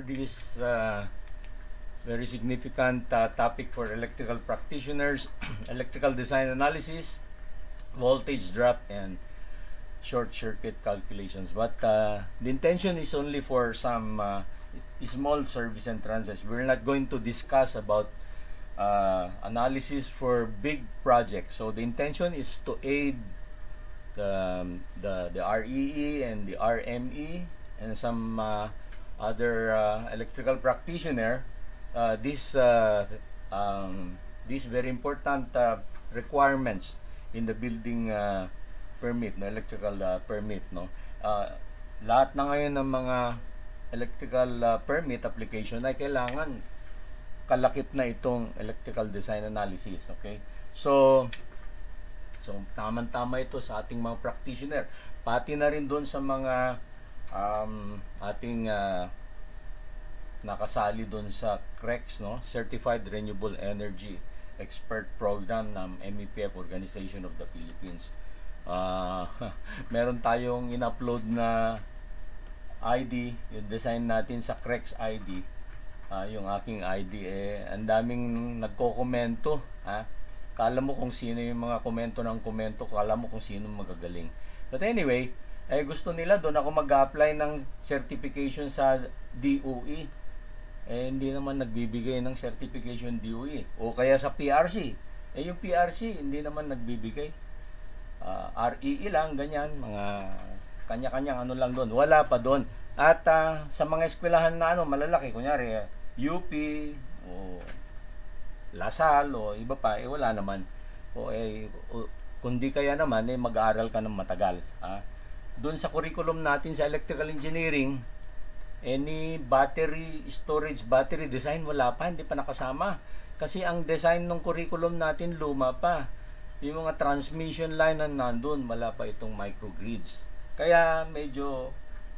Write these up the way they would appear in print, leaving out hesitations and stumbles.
for this very significant topic for electrical practitioners, electrical design analysis, voltage drop, and short circuit calculations. But the intention is only for some small service and transits. We're not going to discuss about analysis for big projects. So the intention is to aid the REE and the RME and some other electrical practitioner. These very important requirements in the building permit, no, electrical permit, no. Lahat na ngayon ng mga electrical permit application ay kailangan kalakip na itong electrical design analysis, okay? So tamang-tama ito sa ating mga practitioner, pati na rin doon sa mga ating nakasali doon sa CREX, no, Certified Renewable Energy Expert Program ng MEPF, Organization of the Philippines. Meron tayong in-upload na ID, yung design natin sa CREX ID, yung aking ID, ang daming nagko-komento, kala mo kung sino yung mga komento ng komento, kala mo kung sino magagaling. But anyway, gusto nila doon ako mag-apply ng certification sa DOE. Hindi naman nagbibigay ng certification DOE. O kaya sa PRC. Yung PRC, hindi naman nagbibigay. REE lang, ganyan. Mga kanya-kanyang ano lang doon. Wala pa doon. At sa mga eskwelahan na malalaki, kunyari, UP, o Lasal, o iba pa, wala naman. Kundi kaya naman, mag-aaral ka ng matagal. Doon sa curriculum natin sa electrical engineering, any battery storage, battery design, wala pa, hindi pa nakasama. Kasi ang design ng curriculum natin luma pa. Yung mga transmission line na nandun, wala pa itong microgrids. Kaya medyo,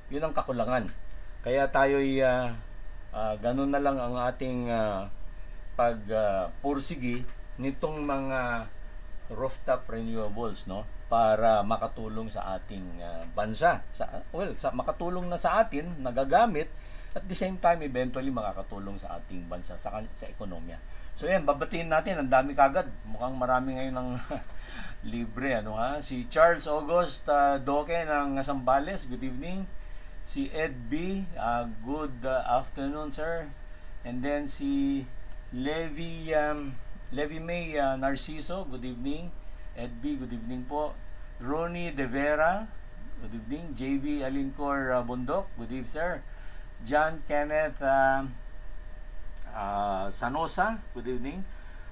yun ang kakulangan. Kaya tayo'y ganun na lang ang ating pagpursigi nitong mga rooftop renewables, no, para makatulong sa ating bansa. Makatulong na sa atin, nagagamit, at the same time eventually makakatulong sa ating bansa sa ekonomiya. So yan, babatiin natin, ang dami kagad. Mukhang marami ngayon ng libre, si Charles August Doke ng Zambales, good evening. Si Ed B, good afternoon, sir. And then si Levi May Narciso, good evening. Ed B, good evening po. Ronnie De Vera, good evening. JV Alincor Bundok, good evening, sir. John Kenneth Sanosa, good evening.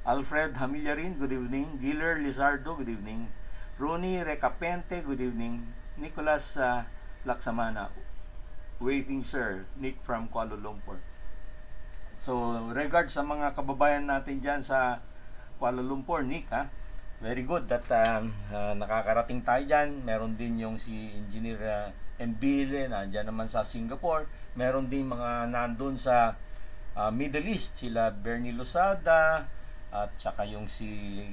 Alfred Hamillarin, good evening. Giller Lizardo, good evening. Ronnie Recapente, good evening. Nicholas Laksamana, waiting, sir. Nick from Kuala Lumpur. So, regard sa mga kababayan natin dyan sa Kuala Lumpur, Nick, very good that nakakarating tayo dyan. Meron din yung si Engineer Mbile, nandyan naman sa Singapore. Meron din mga nandun sa Middle East, sila Bernie Losada, at saka yung si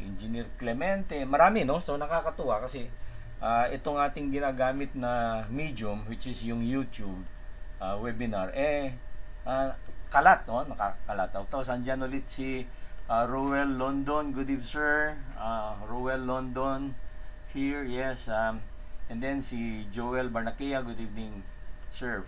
Engineer Clemente. Marami, no? So, nakakatuwa kasi itong ating ginagamit na medium, which is yung YouTube webinar, kalat, no? Nakakalat. Tapos, andyan ulit si Rowell London, good evening, sir. Rowell London here, yes. And then si Joel Barnaquea, good evening, sir.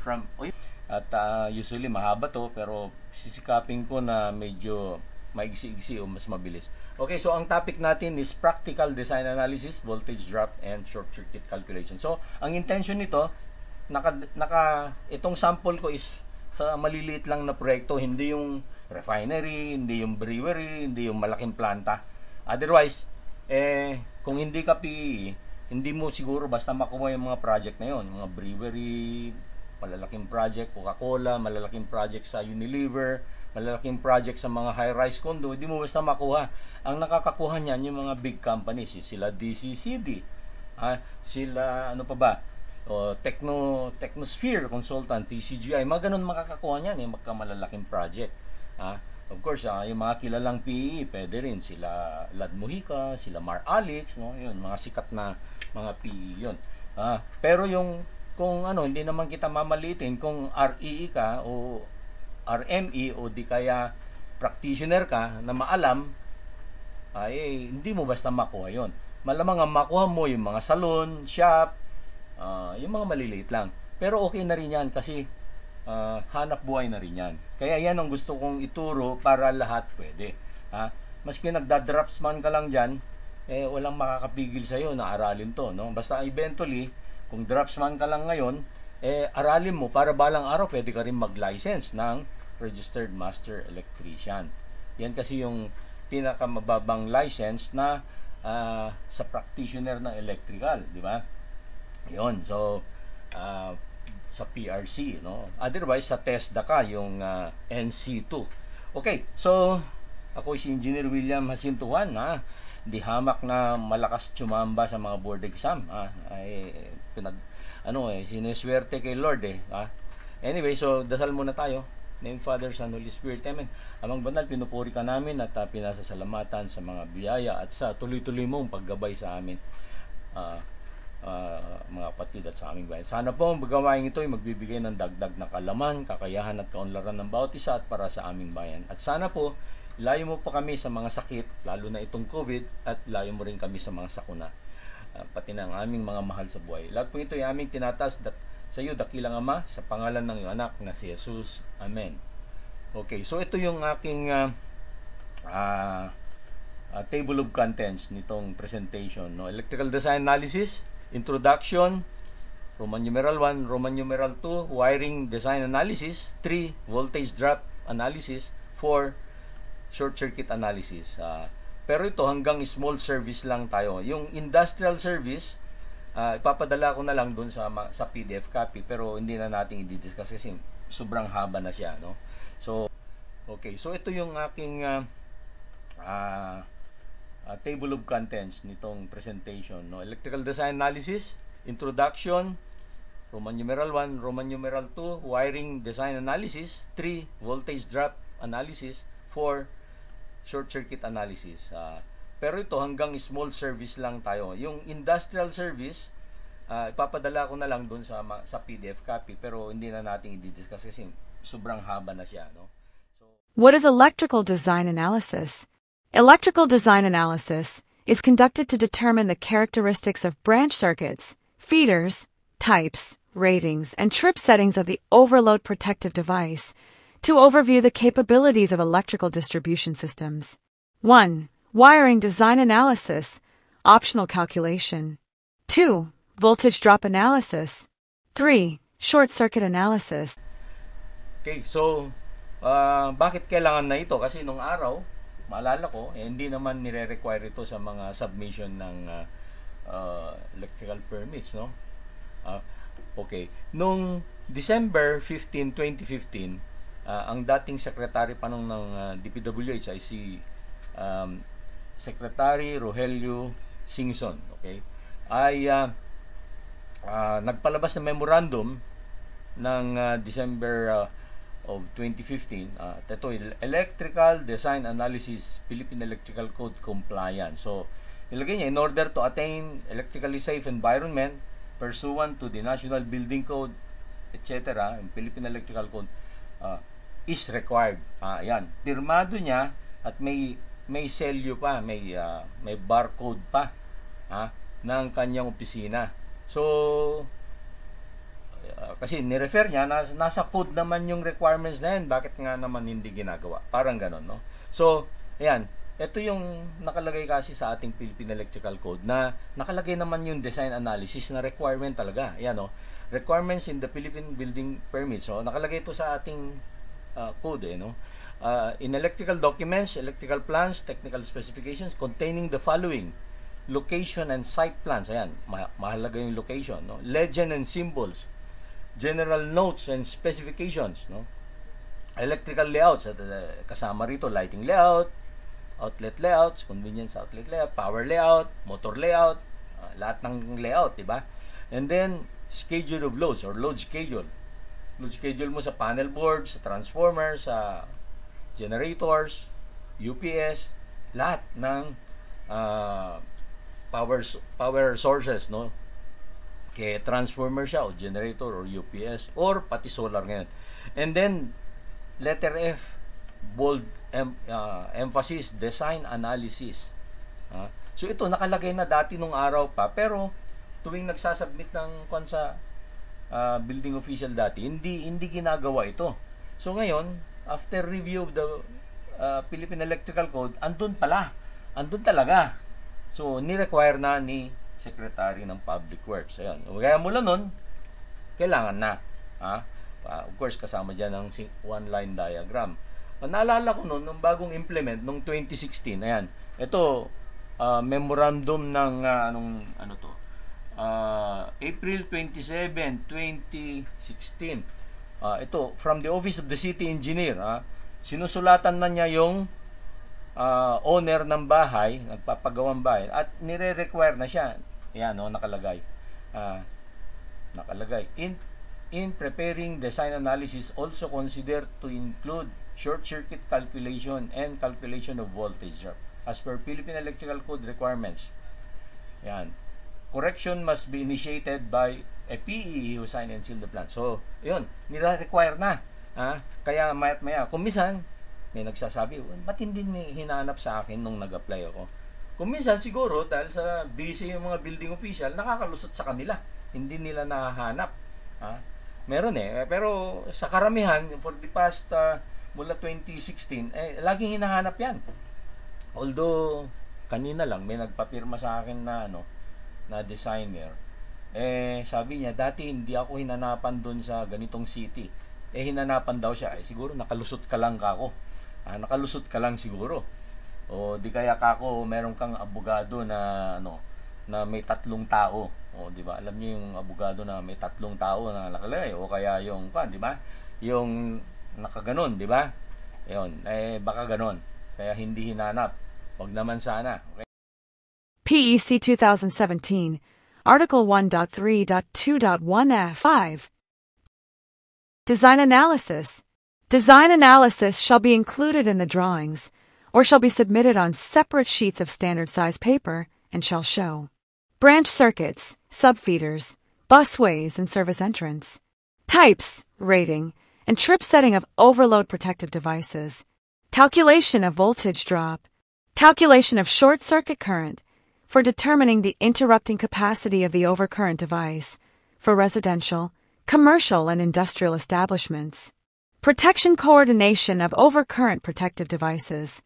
At usually mahaba to, pero sisikapin ko na medyo maigsi-igsi o mas mabilis. Okay, so ang topic natin is practical design analysis, voltage drop, and short circuit calculation. So, ang intention nito, itong sample ko is sa maliliit lang na proyekto, hindi yung refinery, hindi yung brewery, hindi yung malaking planta. Otherwise, kung hindi ka PE, hindi mo siguro basta makuha yung mga project na yon, mga brewery, malalaking project, Coca-Cola, malalaking project sa Unilever, malalaking project sa mga high-rise condo, hindi mo basta makuha. Ang nakakakuha niyan yung mga big companies, sila DCCD, sila ano pa ba, Technosphere Consultant, TCGI, mga ganun makakakuha niyan, magkamalalaking project. Of course, yung mga kilalang PE, pwede rin sila Lad Mujica, sila Mar Alex, no? Yun, mga sikat na mga PE yun. Pero yung kung hindi naman kita mamalitin kung REE ka o RME o di kaya practitioner ka na maalam, ay hindi mo basta makuha yon. Malamang ang makuha mo yung mga salon, shop, yung mga maliliit lang. Pero okay na rin yan kasi hanap buhay na rin yan. Kaya yan ang gusto kong ituro para lahat pwede. Maski nagda-dropsman ka lang dyan, walang makakapigil sa'yo na aralin to. No? Basta eventually, kung dropsman ka lang ngayon, aralin mo para balang araw pwede ka rin mag-license ng Registered Master Electrician. Yan kasi yung pinakamababang license na sa practitioner ng electrical, di ba? Yun. So, sa PRC, no? Otherwise, sa TESDA ka, yung NC2. Okay. So, ako si Engineer William Jacintuan, di hamak na malakas tsumamba sa mga board exam, ay sineswerte kay Lord, Anyway, so dasal muna tayo. Name, Father, Son, Holy Spirit. Amen. Amang banal, pinupuri ka namin at pinasasalamatan sa mga biyaya at sa tuloy-tuloy mong paggabay sa amin, mga kapatid at sa aming bayan. Sana po ang gawain ito ay magbibigay ng dagdag na kalaman, kakayahan at kaunlaran ng bawat isa at para sa aming bayan. At sana po, ilayo mo pa kami sa mga sakit, lalo na itong COVID, at ilayo mo rin kami sa mga sakuna, pati ng aming mga mahal sa buhay. Lahat po ito ay aming tinatas sa iyo, dakilang Ama, sa pangalan ng iyong anak na si Jesus. Amen. Okay, so ito yung aking table of contents nitong presentation. No? Electrical Design Analysis, Introduction, Roman numeral 1, Roman numeral 2, Wiring Design Analysis, 3, Voltage Drop Analysis, 4, Short Circuit Analysis. Pero ito hanggang small service lang tayo. Yung industrial service, ipapadala ko na lang dun sa PDF copy, pero hindi na natin i-discuss kasi sobrang haba na siya, no? So, okay. So, ito yung aking table of contents nitong presentation, no? Electrical Design Analysis, Introduction, Roman numeral 1, Roman numeral 2, Wiring Design Analysis, 3, Voltage Drop Analysis, 4, Short Circuit Analysis. Pero ito hanggang small service lang tayo. Yung industrial service, ipapadala ko na lang dun sa PDF copy, pero hindi na natin i-discuss kasi sobrang haba na siya, no? So, what is electrical design analysis? Electrical design analysis is conducted to determine the characteristics of branch circuits, feeders, types, ratings, and trip settings of the overload protective device to overview the capabilities of electrical distribution systems. 1. Wiring design analysis, optional calculation. 2. Voltage drop analysis. 3. Short circuit analysis. Okay, so bakit kailangan na ito? Kasi nung araw, maalala ko, hindi naman nire-require ito sa mga submission ng electrical permits, no? Okay, nung December 15, 2015, ang dating secretary pa nung ng DPWH ay si Secretary Rogelio Singson, okay, ay nagpalabas ng memorandum ng December of 2015. Ito, Electrical Design Analysis, Philippine Electrical Code Compliance. So, nilagay niya, in order to attain electrically safe environment pursuant to the National Building Code, etc., yung Philippine Electrical Code, is required. Yan. Pirmado niya at may selyo pa, may barcode pa ng kanyang opisina. So, kasi nirefer niya, nasa code naman yung requirements na yan, bakit nga naman hindi ginagawa? Parang ganon, no? So, ayan, ito yung nakalagay kasi sa ating Philippine Electrical Code na nakalagay naman yung design analysis na requirement talaga. Ayan, no? Requirements in the Philippine Building Permit. So, nakalagay ito sa ating code, no? In electrical documents, electrical plans, technical specifications containing the following: location and site plans. Ayan, mahalaga yung location, no? Legend and symbols, general notes and specifications, no? Electrical layouts, kasama rito lighting layout, outlet layouts, convenience outlet layout, power layout, motor layout, lahat ng layout, diba? And then schedule of loads or load schedule. Load schedule mo sa panel board, sa transformer, sa generators, UPS, lahat ng power sources, no? Kaya transformer siya o generator or UPS or pati solar ngayon. And then letter F, bold emphasis, design analysis. So ito nakalagay na dati nung araw pa, pero tuwing nagsasubmit ng sa building official dati, hindi ginagawa ito. So ngayon, after review of the Philippine Electrical Code, andun talaga. So ni-require na ni Secretary ng Public Works. Ayan. Kaya mula nun, kailangan na. Of course, kasama dyan ang one-line diagram. Naalala ko nun, nung bagong implement, nung 2016, ayan, ito, memorandum ng, April 27, 2016. Ito, from the Office of the City Engineer, sinusulatan na niya yung owner ng bahay, nagpapagawang bahay, at nire-require na siya. Ayan, nakalagay. In preparing design analysis, also consider to include short circuit calculation and calculation of voltage as per Philippine Electrical Code requirements. Yan. Correction must be initiated by a PE who sign and seal the plan. So, yun, nire-require na. Kaya maya't maya. Kung minsan, may nagsasabi, ba't hindi hinanap sa akin nung nag-apply ako? Kung minsan, siguro, dahil sa busy yung mga building official, nakakalusot sa kanila. Hindi nila nahahanap. Meron pero sa karamihan, for the past, mula 2016, laging hinahanap yan. Although, kanina lang, may nagpapirma sa akin na, na designer. Sabi niya, dati hindi ako hinanapan doon sa ganitong city. Hinanapan daw siya. Siguro nakalusot ka lang kako. Nakalusot ka lang siguro. O di kaya kako, meron kang abogado na na may 3 tao. O di ba? Alam niyo yung abogado na may 3 tao na nakalagay, o kaya yung di ba? Yung nakaganon, di ba? Ayun, baka ganon. Kaya hindi hinanap. Wag naman sana. Okay? PEC 2017, Article 1.3.2.1F5. Design analysis. Design analysis shall be included in the drawings, or shall be submitted on separate sheets of standard size paper, and shall show branch circuits, subfeeders, busways and service entrance, types, rating, and trip setting of overload protective devices, calculation of voltage drop, calculation of short circuit current, for determining the interrupting capacity of the overcurrent device, for residential, commercial, and industrial establishments, protection coordination of overcurrent protective devices,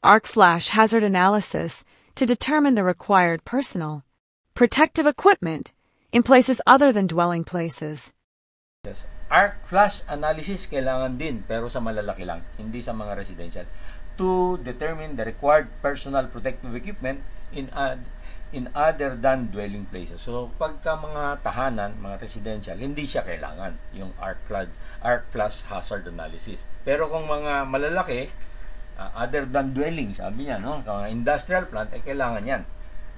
arc flash hazard analysis to determine the required personal protective equipment in places other than dwelling places. Yes. Arc flash analysis kailangan din, pero sa malalaki lang, hindi sa mga residential, to determine the required personal protective equipment in other than dwelling places. So, pagka mga tahanan, mga residential, hindi siya kailangan yung arc flash hazard analysis. Pero kung mga malalaki, other than dwelling, sabi niya, mga industrial plant, kailangan yan.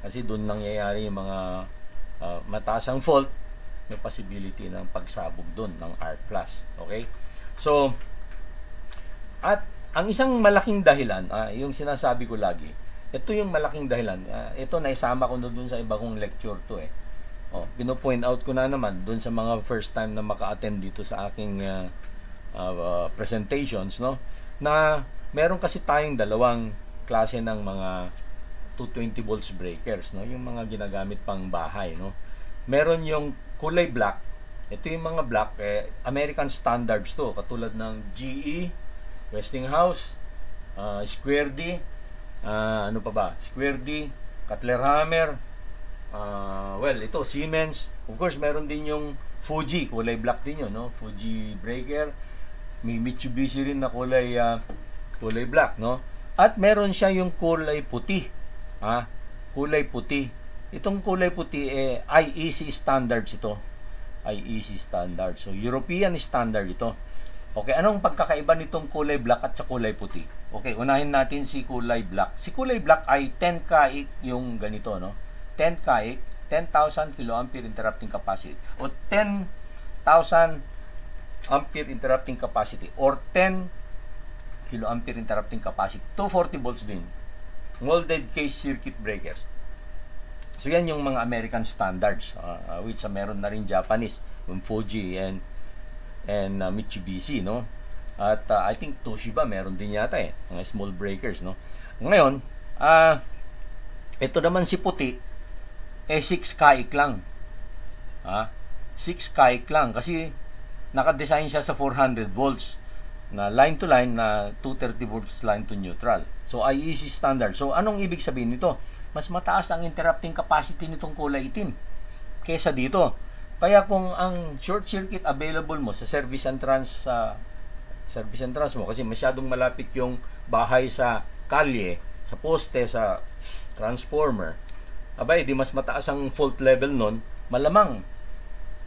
Kasi doon nangyayari yung mga mataas ang fault, may possibility ng pagsabog doon ng arc flash. Okay? So, at ang isang malaking dahilan, yung sinasabi ko lagi, ito yung malaking dahilan. Ito naisama ko doon sa iba kong lecture to pino-point out ko na naman doon sa mga first time na maka-attend dito sa aking presentations, na meron kasi tayong dalawang klase ng mga 220 volts breakers, yung mga ginagamit pang bahay, Meron yung kulay black. Ito yung mga black, American standards to, katulad ng GE, Westinghouse, Square D, Square D, Cutler-Hammer, ito Siemens. Of course, meron din yung Fuji, kulay black din yun, Fuji breaker. May Mitsubishi rin na kulay black, At meron siya yung kulay puti. Kulay puti. Itong kulay puti IEC standards ito. IEC standard. So European standard ito. Okay, anong pagkakaiba nitong kulay black at sa kulay puti? Okay, unahin natin si kulay black. Si kulay black ay 10 kaik yung ganito, 10 kaik, 10,000 kiloampere interrupting capacity o 10,000 ampere interrupting capacity or 10 kiloampere interrupting capacity. 240 volts din. Molded case circuit breakers. So yan yung mga American standards, which meron na rin Japanese, yung Fuji and Mitsubishi, At I think Toshiba meron din yata mga small breakers, no? Ngayon, ito naman si puti, 6 kaik lang. 6 kaik lang kasi naka-design siya sa 400 volts na line to line na 230 volts line to neutral. So IEC standard. So anong ibig sabihin nito? Mas mataas ang interrupting capacity nitong kulay itim kaysa dito. Kaya kung ang short circuit available mo sa service and trans mo kasi masyadong malapit yung bahay sa kalye, sa poste, sa transformer, abay di mas mataas ang fault level nun, malamang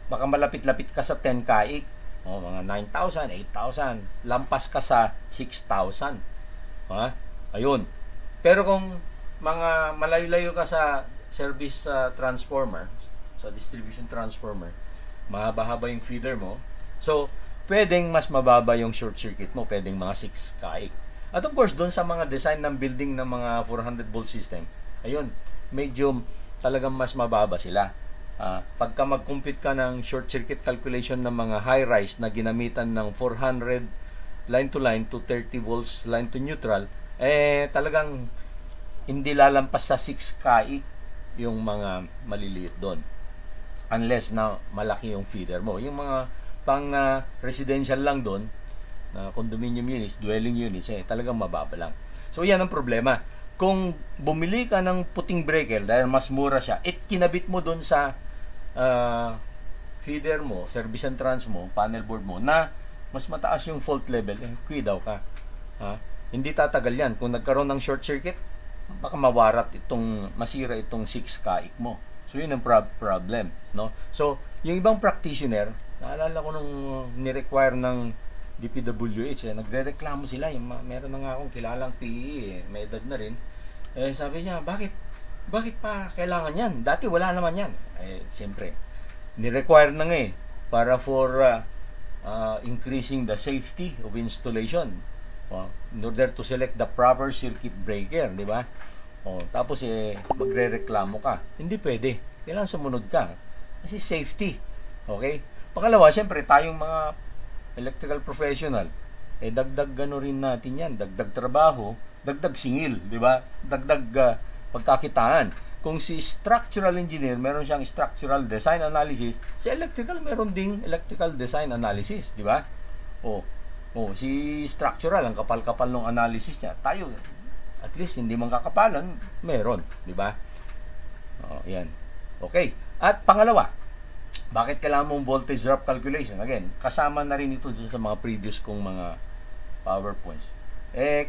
baka malapit-lapit ka sa 10 kaik, mga 9,000, 8,000, lampas ka sa 6,000. Ayun. Pero kung mga malayo-layo ka sa service transformer, sa distribution transformer, mahaba-haba yung feeder mo, so pwedeng mas mababa yung short circuit mo, pwedeng mga 6 kaik. At of course, doon sa mga design ng building ng mga 400 volt system, ayun, medyo talagang mas mababa sila. Pagka mag-compute ka ng short circuit calculation ng mga high-rise na ginamitan ng 400 line to line to 30 volts line to neutral, talagang hindi lalampas sa 6 kaik yung mga maliliit doon. Unless na malaki yung feeder mo. Yung mga pang residential lang doon, na condominium units, dwelling units, talagang mababa lang. So yan ang problema. Kung bumili ka ng puting breaker dahil mas mura siya, kinabit mo doon sa feeder mo, service and trans mo, panel board mo, na mas mataas yung fault level, daw ka. Hindi tatagal yan. Kung nagkaroon ng short circuit, baka mawarat masira itong 6 kaik mo. So yun ang problem, no? So yung ibang practitioner, naalala ko nung ni-require ng DPWH, nagre-reklamo sila. Meron na nga akong kilalang PE, may edad na rin. Sabi niya, bakit pa kailangan yan? Dati wala naman yan. Siyempre, ni-require na nga para for increasing the safety of installation, in order to select the proper circuit breaker, di ba? Tapos magre-reklamo ka. Hindi pwede. Kailangan sumunod ka. Kasi safety. Okay? Pangalawa, siyempre, tayong mga electrical professional, dagdag gano rin natin yan. Dagdag trabaho, dagdag singil, di ba? Dagdag pagkakitaan. Kung si structural engineer, meron siyang structural design analysis, si electrical, meron ding electrical design analysis, di ba? Si structural, ang kapal-kapal ng analysis niya. Tayo, at least hindi man kakapalan, meron, di ba? Yan. Okay. At pangalawa, bakit kailangan mong voltage drop calculation? Again, kasama na rin ito sa mga previous kong mga PowerPoints.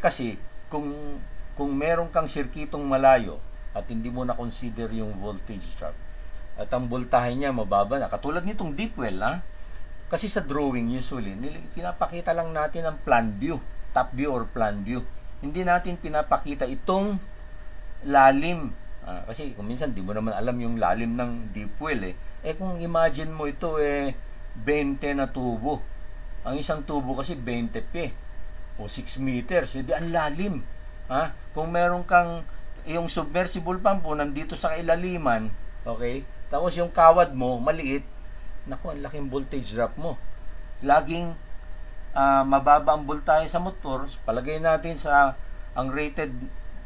Kasi kung meron kang sirkitong malayo at hindi mo na consider yung voltage drop at ang voltahe niya mababa na, katulad nitong deep well, kasi sa drawing usually pinapakita lang natin ang plan view, top view or plan view. Hindi natin pinapakita itong lalim, kasi kung minsan di mo naman alam yung lalim ng deep well kung imagine mo ito 20 na tubo, ang isang tubo kasi 20 pi o 6 meters, hindi ang lalim. Kung meron kang yung submersible pump po nandito sa kailaliman, okay, tapos yung kawad mo maliit, naku, ang laking voltage drop mo. Laging mababa ang voltahe sa motor. Palagay natin sa ang rated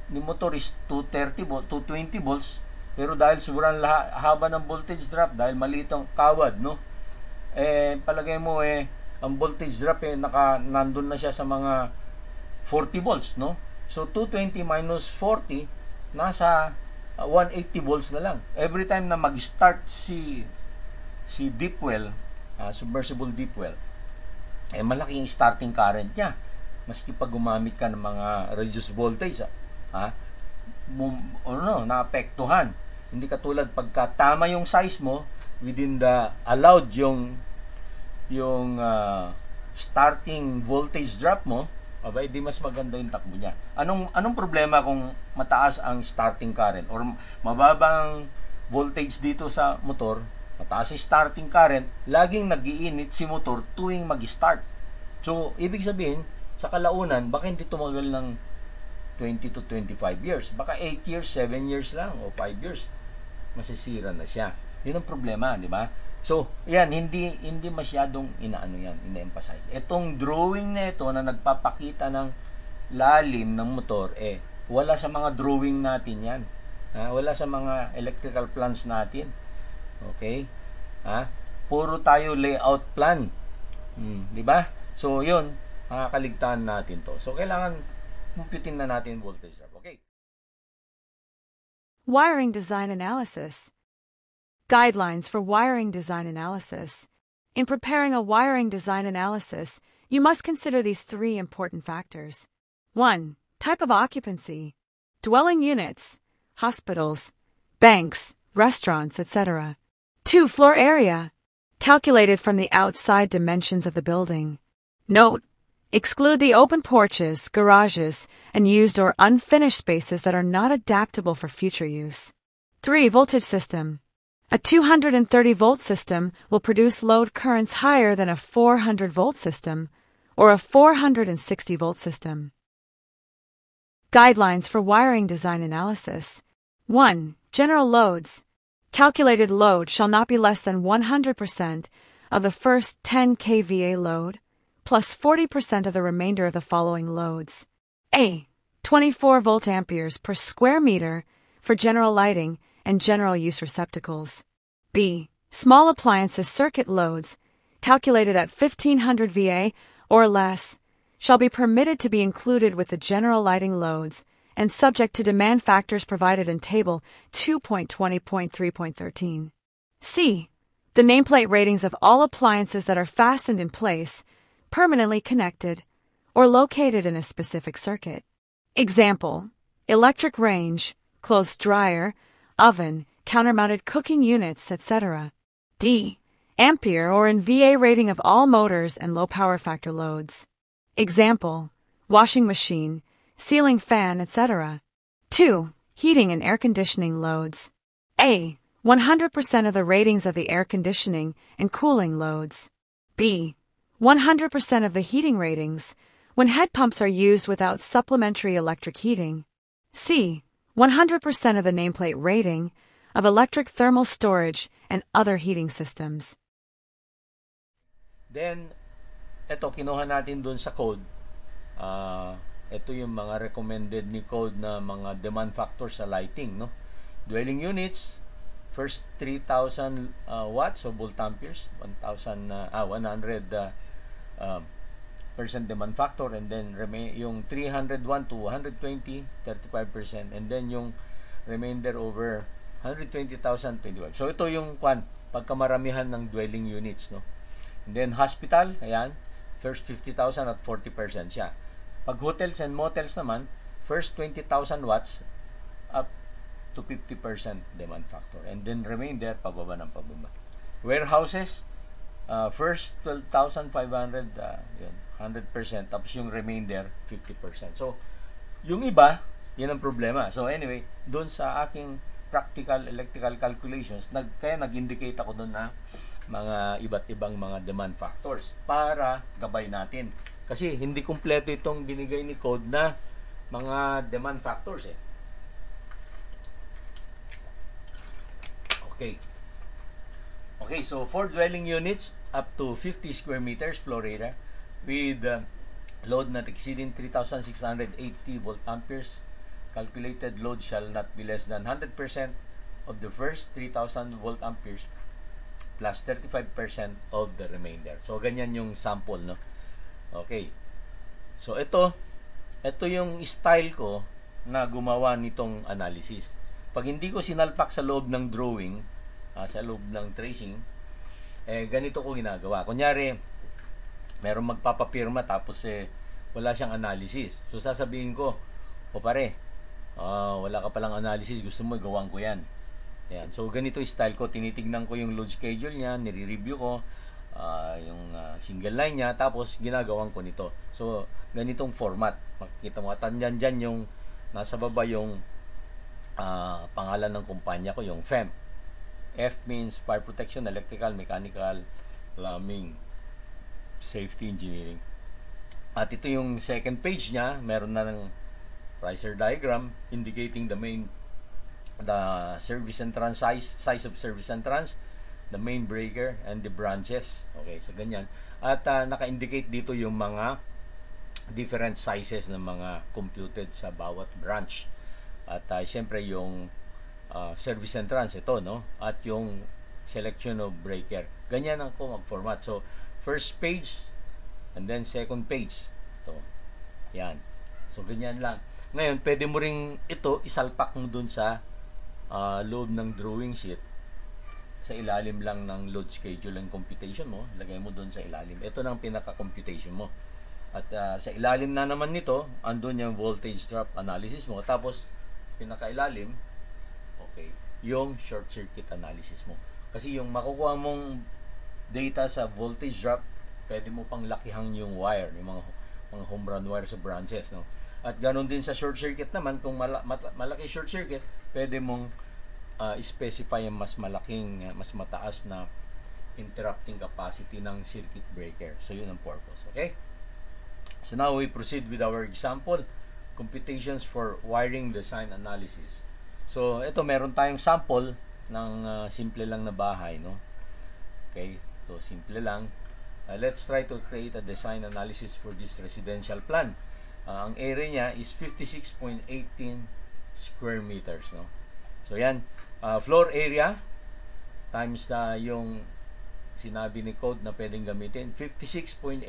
ni motor is 230 volts, 220 volts, pero dahil sobrang haba ng voltage drop, dahil maliit ang kawad, no, palagay mo ang voltage drop nandun na siya sa mga 40 volts, no? So 220 minus 40, nasa 180 volts na lang. Every time na mag-start si deep well, submersible deep well, malaki yung starting current niya. Maski pag gumamit ka ng mga reduced voltage, naapektuhan. Hindi katulad pagka tama yung size mo within the allowed yung starting voltage drop mo, di mas maganda yung takbo niya. Anong problema kung mataas ang starting current or mababang voltage dito sa motor, mataas yung starting current, laging nag-iinit si motor tuwing mag-start. So ibig sabihin, sa kalaunan, baka hindi tumagal ng 20 to 25 years. Baka 8 years, 7 years lang, o 5 years, masisira na siya. Yun ang problema, di ba? So, yan, hindi masyadong inaano yan, ina-emphasize. Itong drawing na ito na nagpapakita ng lalim ng motor, wala sa mga drawing natin yan. Wala sa mga electrical plans natin. Okay? Puro tayo layout plan. Di ba? So, yun, makakaligtaan natin to. So, kailangan kumputin na natin voltage drop. Okay? Wiring design analysis. Guidelines for wiring design analysis. In preparing a wiring design analysis, you must consider these three important factors. 1. Type of occupancy. Dwelling units, hospitals, banks, restaurants, etc. 2. Floor area. Calculated from the outside dimensions of the building. Note: exclude the open porches, garages, and used or unfinished spaces that are not adaptable for future use. 3. Voltage system. A 230-volt system will produce load currents higher than a 400-volt system or a 460-volt system. Guidelines for wiring design analysis. 1. General loads. Calculated load shall not be less than 100% of the first 10 kVA load, plus 40% of the remainder of the following loads. A. 24 volt amperes per square meter for general lighting and general use receptacles. B. Small appliances circuit loads, calculated at 1500 VA or less, shall be permitted to be included with the general lighting loads and subject to demand factors provided in Table 2.20.3.13. C. The nameplate ratings of all appliances that are fastened in place, permanently connected, or located in a specific circuit. Example: electric range, clothes dryer, oven, counter-mounted cooking units, etc. D. Ampere or in VA rating of all motors and low power factor loads. Example: washing machine, ceiling fan, etc. 2. Heating and air conditioning loads. A. 100% of the ratings of the air conditioning and cooling loads. B. 100% of the heating ratings when head pumps are used without supplementary electric heating. C. 100% of the nameplate rating of electric thermal storage and other heating systems. Then, ito kinuha natin dun sa code. Ito yung mga recommended ni code na mga demand factors sa lighting, no? Dwelling units, first 3,000 watts o volt amperes, 100 percent demand factor, and then yung 301 to 120, 35%, and then yung remainder over 120,000, 25. So ito yung pagkamaramihan ng dwelling units, no? And then hospital, ayan, first 50,000 at 40% siya. Pag hotels and motels naman, first 20,000 watts up to 50% demand factor, and then remainder pababa ng pababa. Warehouses, first 12,500, yun, 100%, tapos yung remainder 50%. So yung iba, yun ang problema. So anyway, doon sa aking practical electrical calculations, kaya nag-indicate ako doon na mga iba't ibang mga demand factors para gabay natin. Kasi hindi kumpleto itong binigay ni code na mga demand factors eh. Okay, so for dwelling units up to 50 square meters floor area with load not exceeding 3,680 volt amperes, calculated load shall not be less than 100% of the first 3,000 volt amperes plus 35% of the remainder. So ganyan yung sample, no? Okay. So ito yung style ko na gumawa nitong analysis. Pag hindi ko sinalpak sa loob ng drawing, sa loob ng tracing, ganito ko ginagawa. Kunyari, merong magpapapirma tapos wala siyang analysis. So sasabihin ko, o pare, wala ka palang analysis, gusto mo gawin ko yan. Ayan. So ganito yung style ko, tinitignan ko yung load schedule niya, nire-review ko yung single line niya, tapos ginagawan ko nito. So ganitong format. Makikita mo, tanyan dyan yung nasa baba yung pangalan ng kumpanya ko, yung FEM. F means Fire Protection, Electrical, Mechanical, Plumbing, Safety Engineering. At ito yung second page niya, meron na ng riser diagram indicating the service entrance size of service entrance, the main breaker and the branches. Okay, so ganyan. At naka-indicate dito yung mga different sizes ng mga computed sa bawat branch. At siyempre yung service entrance ito, no? At yung selection of breaker. Ganyan ang ko mag-format. So, first page and then second page. Ito. Yan. So, ganyan lang. Ngayon, pwede mo ring ito isalpak mo dun sa load ng drawing sheet. Sa ilalim lang ng load schedule and computation mo, lagay mo dun sa ilalim. Ito na ang pinaka-computation mo. At sa ilalim na naman nito, andun yung voltage drop analysis mo. Tapos, pinaka-ilalim, okay, yung short circuit analysis mo. Kasi yung makukuha mong data sa voltage drop, pwede mo pang lakihan yung wire, yung mga home run wire sa branches, no? At ganoon din sa short circuit naman, kung malaki short circuit, pwede mong specify yung mas malaking, mas mataas na interrupting capacity ng circuit breaker. So, yun ang purpose. Okay? So, now we proceed with our example, computations for wiring design analysis. So, ito, meron tayong sample ng simple lang na bahay, no? Okay? So, simple lang. Let's try to create a design analysis for this residential plan. Ang area niya is 56.18 square meters, no? So, yan. Floor area times yung sinabi ni code na pwedeng gamitin. 56.18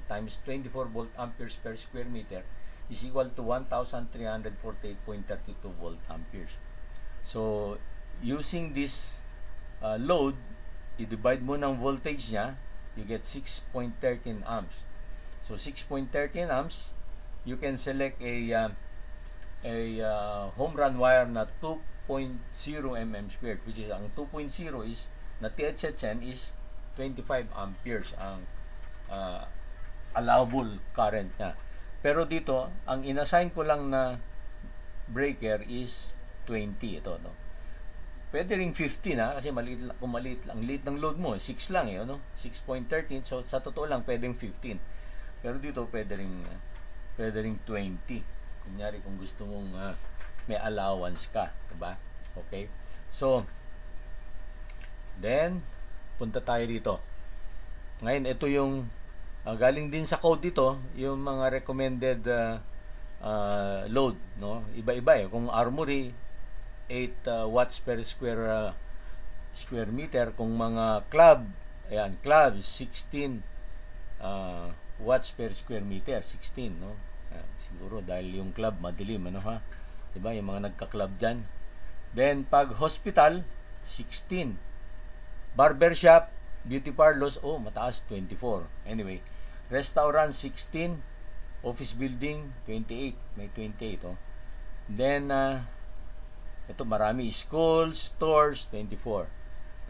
times 24 volt amperes per square meter is equal to 1,348.32 volt amperes. So, using this load, i-divide mo ng voltage niya, you get 6.13 amps. So, 6.13 amps, you can select a home run wire na 2.0 mm squared, which is ang 2.0 is na THSN is 25 amperes ang allowable current niya. Pero dito, ang inassign ko lang na breaker is 20 ito, no? Pwede ring 15 kasi maliit lang, kung maliit lang, liit ng load mo, 6 lang no? 6.13, so sa totoo lang pwedeng 15. Pero dito pwede ring 20. Kunyari kung gusto mong may allowance ka, diba? Okay? So, then, punta tayo dito. Ngayon, ito yung galing din sa code dito, yung mga recommended load, no? Iba-iba Kung Armory, 8 watts per square meter. Kung mga club, ayan, club, 16 watts per square meter, 16, no? Siguro dahil yung club madilim, diba, yung mga nagka-club dyan. Then pag hospital, 16. Barbershop, beauty parlors, mataas, 24. Anyway, restaurant, 16. Office building, 28. May 28, Then ito marami, schools, stores, 24.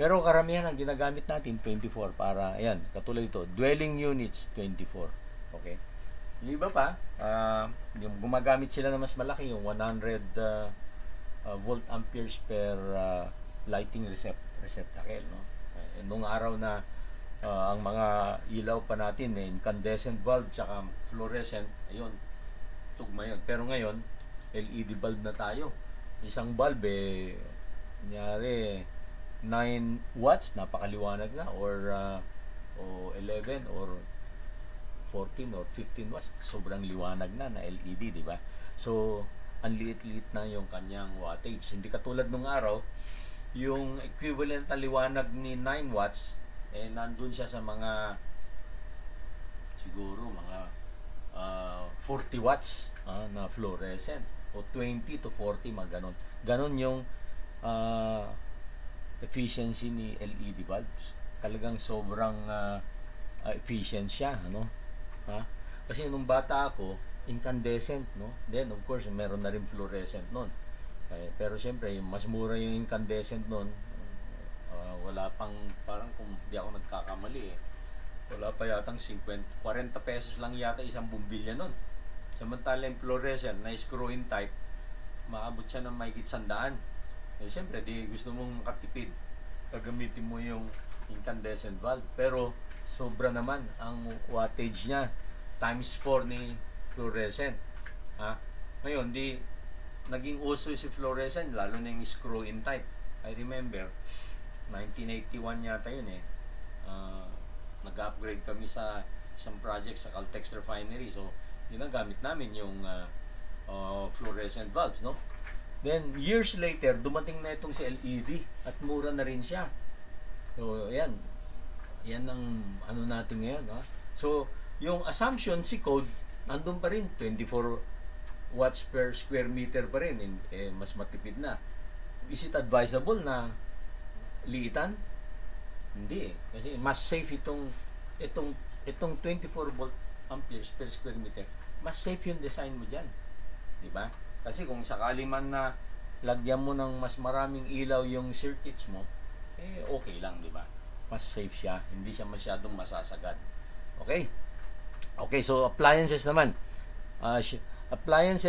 Pero karamihan ang ginagamit natin 24 para, ayan, katulad ito, dwelling units, 24. Okay? Yung iba pa, yung gumagamit sila na mas malaki, yung 100 volt amperes per lighting receptacle, no? Nung araw na ang mga ilaw pa natin, incandescent bulb tsaka fluorescent, ayun, tugma yun. Pero ngayon, LED bulb na tayo. Isang bulb, kunyari, 9 watts, napakaliwanag na, or 11 or 14 or 15 watts, sobrang liwanag na LED, di ba? So, ang liit-liit na yung kanyang wattage. Hindi katulad nung araw, yung equivalent na liwanag ni 9 watts, nandun siya sa mga, siguro, mga 40 watts na fluorescent, o 20 to 40, mga ganon. Ganon yung efficiency ni LED bulbs. Talagang sobrang efficient siya, Kasi nung bata ako, incandescent, no? Then of course, meron na rin fluorescent noon. Pero siyempre, mas mura yung incandescent noon. Wala pang, parang kung di ako nagkakamali, wala pa yatang 40 pesos lang yata isang bumbilya noon. Samantala yung fluorescent na screw-in type, maabot siya ng mahigit 100. Siyempre, di gusto mong makatipid, gagamitin mo yung incandescent bulb. Pero sobra naman ang wattage niya, times 4 ni fluorescent. Ngayon, naging uso si fluorescent, lalo na yung screw-in type. I remember, 1981 yata yun eh. Nag-upgrade kami sa isang project sa Caltex Refinery. So, ginagamit namin yung fluorescent valves, no? Then, years later, dumating na itong si LED at mura na rin siya. So, yan. Yan ang ano natin ngayon, ha? So, yung assumption, si code, nandun pa rin, 24 watts per square meter pa rin, mas matipid na. Is it advisable na liitan? Hindi. Kasi mas safe itong 24 volt amperes per square meter. Mas safe yung design mo dyan. Diba? Kasi kung sakali man na lagyan mo ng mas maraming ilaw yung circuits mo, okay lang, diba? Mas safe siya. Hindi siya masyadong masasagad. Okay? Okay, so appliances naman.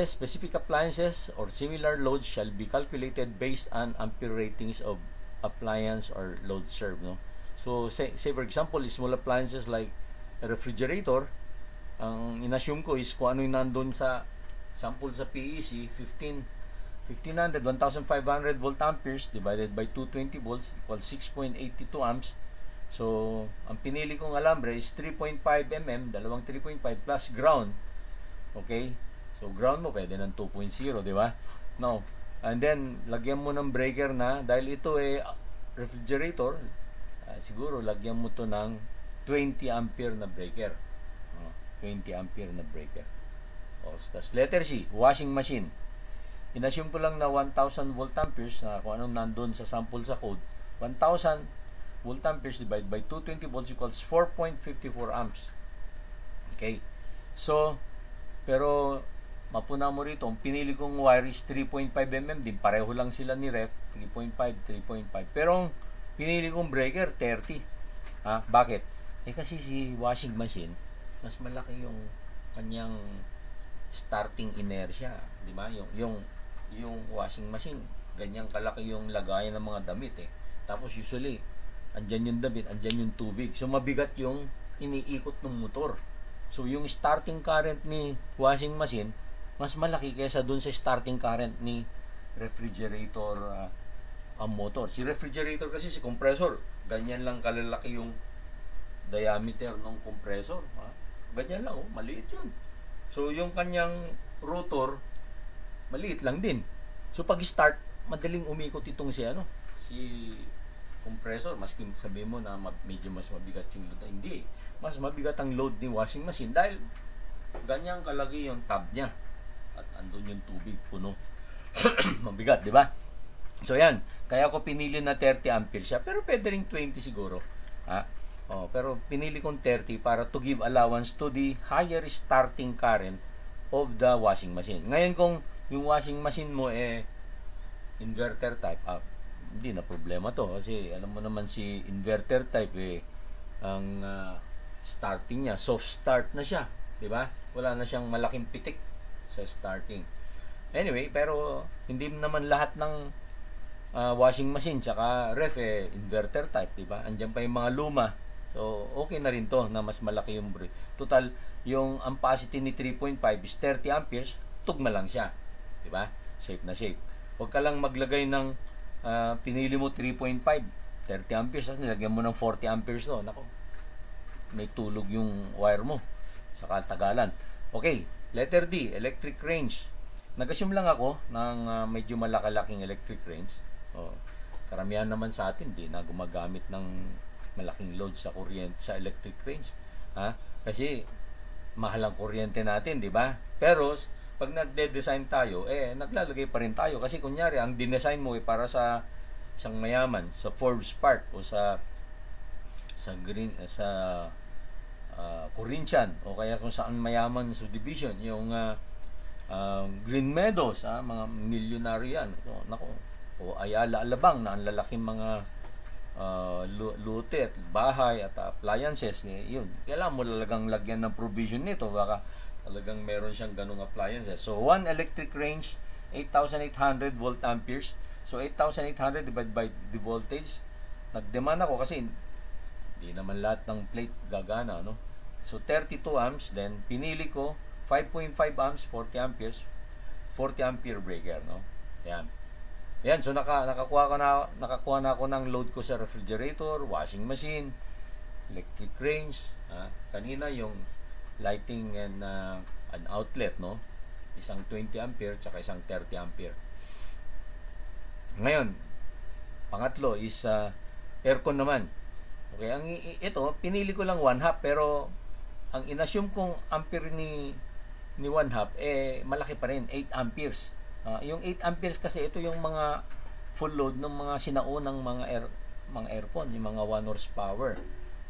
Specific appliances or similar loads shall be calculated based on ampere ratings of appliance or load served, no? So, say for example, small appliances like a refrigerator, ang inassume ko is kung ano yung nandun sa sample sa PEC, 1500 volt amperes divided by 220 volts equals 6.82 amps. So, ang pinili kong alambre is 3.5 mm, dalawang 3.5 plus ground. Okay? So, ground mo pwede ng 2.0, di ba? Now, and then, lagyan mo ng breaker na, dahil ito refrigerator, siguro, lagyan mo to ng 20 ampere na breaker. 20 ampere na breaker. Tapos, letter C, washing machine. Inassume ko lang na 1000 volt amperes, na kung anong nandun sa sample sa code. 1000 volt amperes divided by 220 volts equals 4.54 amps. Okay? So, pero, mapuna mo rito, ang pinili kong wire is 3.5 mm din. Pareho lang sila ni ref. 3.5. Pero, ang pinili kong breaker, 30. Bakit? Kasi si washing machine, mas malaki yung kanyang starting inertia. Di ba? Yung washing machine, ganyang kalaki yung lagayan ng mga damit eh. Tapos usually, andyan yung damit, andyan yung tubig. So, mabigat yung iniikot ng motor. So, yung starting current ni washing machine, mas malaki kaysa dun sa starting current ni refrigerator ang motor. Si refrigerator kasi, si compressor, ganyan lang kalalaki yung diameter ng compressor. Ganyan lang, maliit yun. So, yung kanyang rotor, maliit lang din. So, pag start, madaling umikot itong si compressor. Maski sabihin mo na medyo mas mabigat yung load. Hindi. Mas mabigat ang load ni washing machine dahil ganyang kalaki yung tab niya. At andun yung tubig puno. Mabigat, di ba? So, yan. Kaya ko pinili na 30 ampere siya. Pero pwede rin 20 siguro. Pero pinili kong 30 para to give allowance to the higher starting current of the washing machine. Ngayon, kung yung washing machine mo inverter type, hindi na problema to. Kasi alam mo naman si inverter type ang starting niya, soft start na siya. Di ba? Wala na siyang malaking pitik sa starting. Anyway, pero hindi naman lahat ng washing machine tsaka ref inverter type, di ba? Andiyan pa yung mga luma. So, okay na rin to na mas malaki yung break. Total, yung ampacity ni 3.5 is 30 amperes, tugma lang siya. Di ba? Safe na safe. Huwag ka lang maglagay ng pinili mo 3.5, 30 amperes, tapos nilagyan mo ng 40 amperes to. Nako, may tulog yung wire mo sa katagalan. Okay. Letter D, electric range. Nag-assume lang ako ng medyo malaki-laking electric range. Karamihan naman sa atin, di na gumagamit ng malaking load sa kuryente, sa electric range. Kasi mahal ang kuryente natin, di ba? Pero, pag nagde-design tayo, naglalagay pa rin tayo. Kasi kunyari, ang dinesign mo para sa isang mayaman, sa Forbes Park o sa Corinthian o kaya kung saan mayaman subdivision, yung Green Meadows, mga milyonaryo yan. O Ayala Alabang na ang lalaking mga lote at bahay at appliances. Yun. Kailangan mo talagang lagyan ng provision nito. Baka talagang meron siyang ganung appliances. So, 1 electric range, 8,800 volt amperes. So, 8,800 divided by the voltage. Nag-demand ako kasi hindi naman lahat ng plate gagana, no? So, 32 amps. Then, pinili ko 5.5 amps, 40 amperes, 40 ampere breaker, no? Yan. Yan, so nakakuha na ako ng load ko sa refrigerator, washing machine, electric range. Kanina yung lighting and an outlet, no? Isang 20 ampere tsaka isang 30 ampere. Ngayon, pangatlo is aircon naman. Okay, ito pinili ko lang 1/2 pero ang inassume kong ampere ni 1/2 malaki pa rin, 8 amperes. Yung 8 amperes kasi ito yung mga full load ng mga sinaunang mga aircon, yung mga 1 horsepower.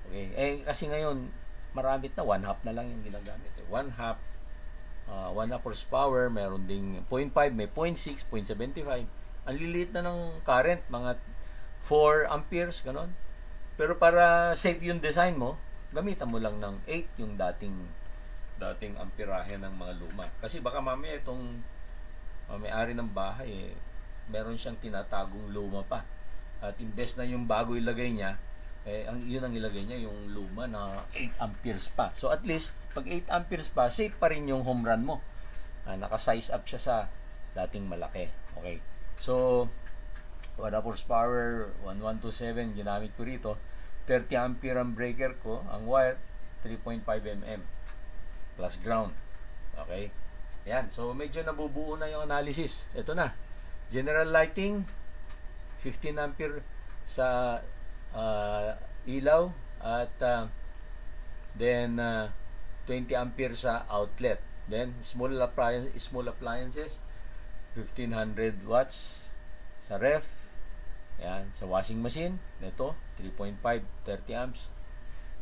Okay, kasi ngayon marami na 1/2 na lang yung ginagamit. 1/2 horsepower, meron ding 0.5, may 0.6, 0.75. Ang liliit na ng current, mga 4 amperes, ganon. Pero para safe yung design mo, gamitan mo lang ng 8 yung dating amperahe ng mga luma. Kasi baka mamaya itong may-ari ng bahay, meron siyang tinatagong luma pa. At imbes na yung bago ilagay niya, yun ang ilagay niya, yung luma na 8 amperes pa. So at least, pag 8 amperes pa, safe pa rin yung home run mo. Naka-size up siya sa dating malaki. Okay. So, 1 horsepower, 1127, ginamit ko rito. 30 ampere ang breaker ko. Ang wire, 3.5 mm plus ground. Okay. Yan. So, medyo nabubuo na yung analysis. Ito na. General lighting, 15 ampere sa ilaw at then 20 ampere sa outlet. Then, small appliances, 1500 watts sa ref. Yan. Sa washing machine, ito, 3.5, 30 amps.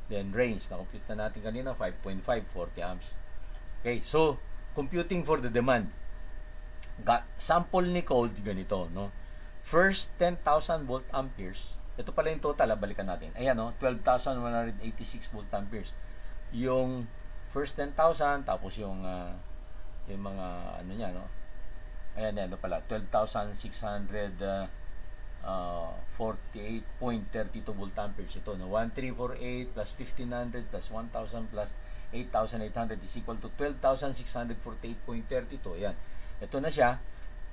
Then, range. Na-compute na natin kanina, 5.5, 40 amps. Okay. So, computing for the demand. Sample ni code ganito, no? First 10,000 volt amperes. Ito pala yung total, balikan natin. Ayan, no? 12,186 volt amperes. Yung first 10,000 tapos yung mga ano niya, no? Ayan, ito pala 12,648.32 volt amperes ito, no? 1348 plus 1500 plus 1000 plus 8,800 is equal to 12,648.32. Ayan. Ito na siya.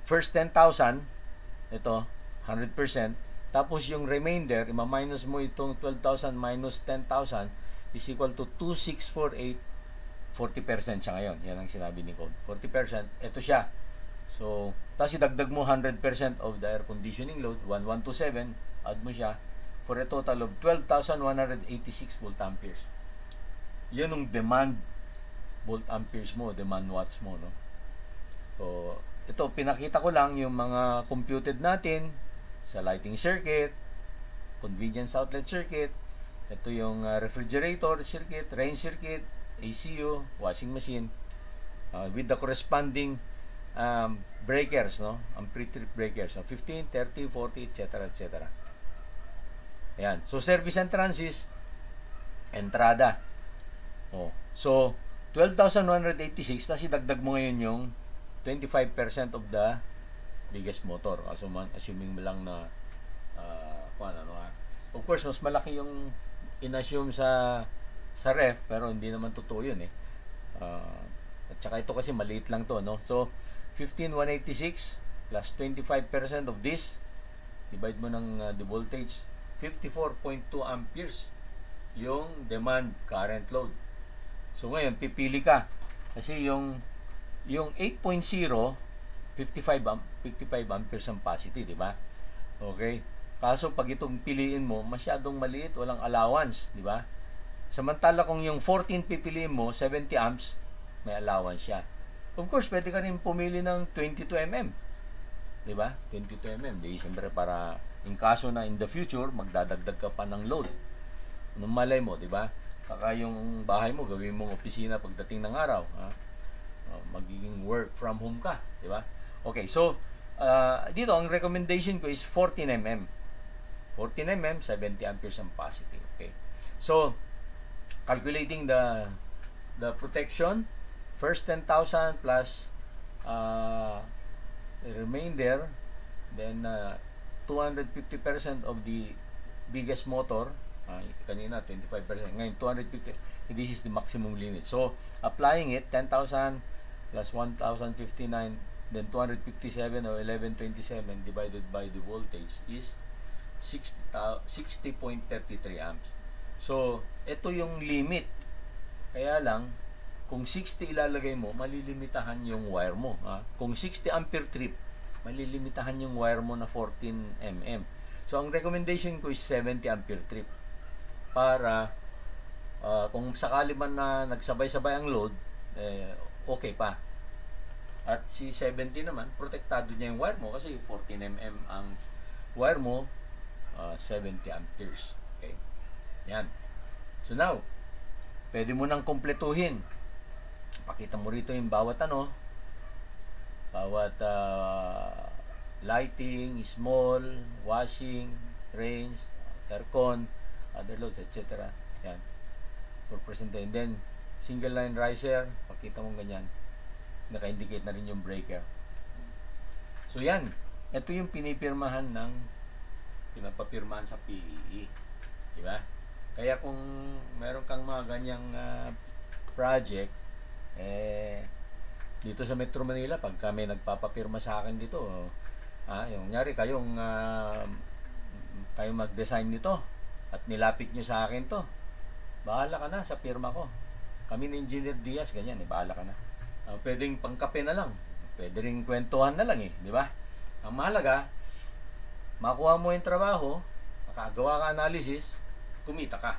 First 10,000, ito, 100%. Tapos yung remainder, ima-minus mo itong 12,000 minus 10,000 is equal to 2,648. 40% siya ngayon. Yan ang sinabi ni Code. 40%. Ito siya. So, tapos idagdag mo 100% of the air conditioning load, 1127, add mo siya, for a total of 12,186 volt amperes. Yan ang demand volt amperes mo, demand watts mo, no? So, ito, pinakita ko lang yung mga computed natin sa lighting circuit, convenience outlet circuit, ito yung refrigerator circuit, range circuit, ACU, washing machine, with the corresponding breakers, no? Ang pre-trip breakers, no? 15, 30, 40, etc. etc. Ayan. So, service entrances, entrada. So, 12,186, tapos idagdag mo ngayon yung 25% of the biggest motor. Assuming mo lang na of course, mas malaki yung inassume sa ref, pero hindi naman totoo yun at saka ito kasi maliit lang to, no? So, 15,186 plus 25% of this, divide mo ng the voltage, 54.2 amperes yung demand current load. So, ngayon, pipili ka. Kasi yung 8.0, 55 amperes ang positive, di ba? Okay? Kaso, pag itong piliin mo, masyadong maliit, walang allowance, di ba? Samantala, kung yung 14 pipiliin mo, 70 amps, may allowance siya. Of course, pwede ka rin pumili ng 22 mm. Di ba? 22 mm. Di, siyempre, para in kaso na in the future, magdadagdag ka pa ng load. Anong malay mo, di ba? Kaka yung bahay mo, gawin mong opisina pagdating ng araw. Magiging work from home ka, di ba? Okay, so, dito, ang recommendation ko is 14 mm. 14 mm, 70 amperes ang positive. Okay. So, calculating the protection, first 10,000 plus the remainder, then 250% of the biggest motor, kanina 25%, ngayon 250, this is the maximum limit. So, applying it, 10,000 plus 1,059 then 257 or 1127 divided by the voltage is 60.33 amps. So, ito yung limit. Kaya lang, kung 60 ilalagay mo, malilimitahan yung wire mo. Ha? Kung 60 ampere trip, malilimitahan yung wire mo na 14 mm. So, ang recommendation ko is 70 ampere trip. Para, kung sakali man na nagsabay-sabay ang load, okay pa. At si 70 naman, protektado niya yung wire mo kasi 14 mm ang wire mo, 70 amperes. Okay. Yan. So now, pwede mo nang kumpletuhin. Pakita mo rito yung bawat bawat lighting, small, washing, range, aircon, other loads, etc. Yan. For presentation. Then, single line riser, pakita mo ganyan. Naka-indicate na rin yung breaker. So yan, ito yung pinipirmahan ng pinapapirmahan sa PEE. Diba? Kaya kung meron kang mga ganyang project, dito sa Metro Manila, pag kami nagpapapirma sa akin dito, yung nyari kayong mag-design nito at nilapit nyo sa akin to, bahala ka na sa pirma ko. Kami ni Engineer Diaz, ganyan, bahala ka na. Pwedeng pangkape na lang, pwede rin kwentuhan na lang di ba? Ang mahalaga, makuha mo yung trabaho, makagawa ka analysis, kumita ka.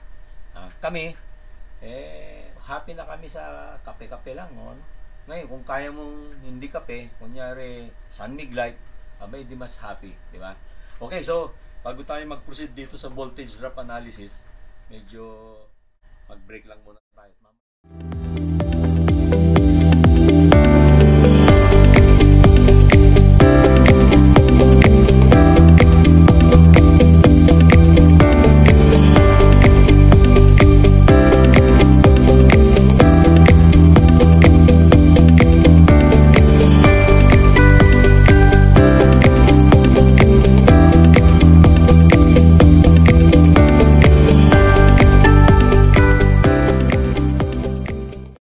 Kami, happy na kami sa kape-kape lang. Ngayon, kung kaya mong hindi kape, kunyari sunmig light, abay, di mas happy, di ba? Okay, so, bago tayo mag-proceed dito sa voltage drop analysis, medyo mag-break lang muna tayo.